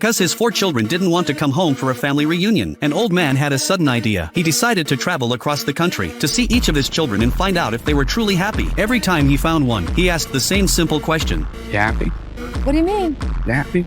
'Cause his 4 children didn't want to come home for a family reunion. An old man had a sudden idea. He decided to travel across the country to see each of his children and find out if they were truly happy. Every time he found one, he asked the same simple question. You happy? What do you mean? You happy?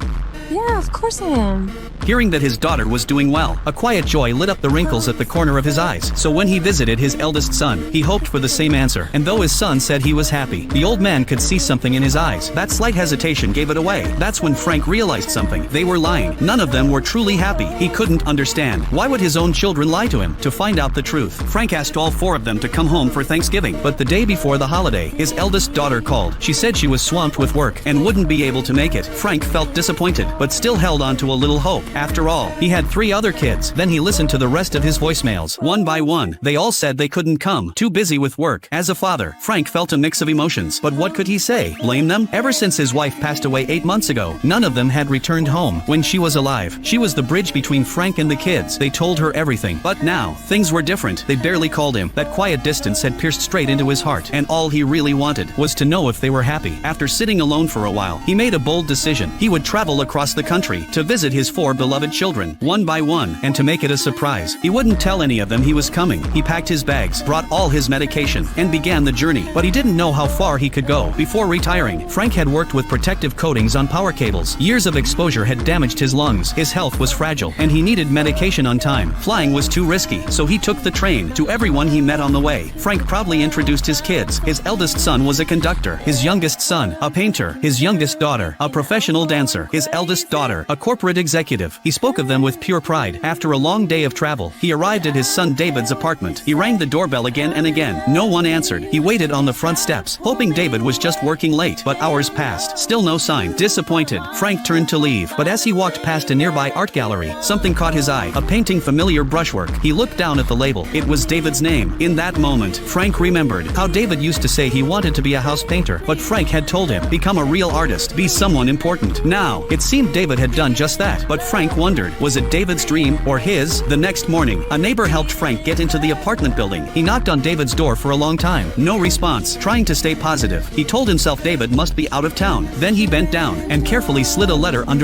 Yeah, of course I am. Hearing that his daughter was doing well, a quiet joy lit up the wrinkles at the corner of his eyes. So when he visited his eldest son, he hoped for the same answer. And though his son said he was happy, the old man could see something in his eyes. That slight hesitation gave it away. That's when Frank realized something. They were lying. None of them were truly happy. He couldn't understand. Why would his own children lie to him? To find out the truth, Frank asked all 4 of them to come home for Thanksgiving. But the day before the holiday, his eldest daughter called. She said she was swamped with work and wouldn't be able to make it. Frank felt disappointed, but still held on to a little hope. After all, he had 3 other kids. Then he listened to the rest of his voicemails. One by one, they all said they couldn't come, too busy with work. As a father, Frank felt a mix of emotions. But what could he say? Blame them? Ever since his wife passed away 8 months ago, none of them had returned home. When she was alive, she was the bridge between Frank and the kids. They told her everything. But now, things were different. They barely called him. That quiet distance had pierced straight into his heart. And all he really wanted was to know if they were happy. After sitting alone for a while, he made a bold decision. He would travel across the country to visit his 4 beloved children, one by one, and to make it a surprise. He wouldn't tell any of them he was coming. He packed his bags, brought all his medication, and began the journey. But he didn't know how far he could go. Before retiring, Frank had worked with protective coatings on power cables. Years of exposure had damaged his lungs. His health was fragile, and he needed medication on time. Flying was too risky, so he took the train. To everyone he met on the way, Frank proudly introduced his kids. His eldest son was a conductor, his youngest son, a painter, his youngest daughter, a professional dancer, his eldest daughter, a corporate executive. He spoke of them with pure pride. After a long day of travel, he arrived at his son David's apartment. He rang the doorbell again and again. No one answered. He waited on the front steps, hoping David was just working late. But hours passed. Still no sign. Disappointed, Frank turned to leave. But as he walked past a nearby art gallery, something caught his eye. A painting familiar brushwork. He looked down at the label. It was David's name. In that moment, Frank remembered how David used to say he wanted to be a house painter. But Frank had told him, become a real artist. Be someone important. Now, it seemed David had done just that. But Frank wondered, was it David's dream or his? The next morning, a neighbor helped Frank get into the apartment building. He knocked on David's door for a long time. No response. Trying to stay positive, he told himself David must be out of town. Then he bent down and carefully slid a letter under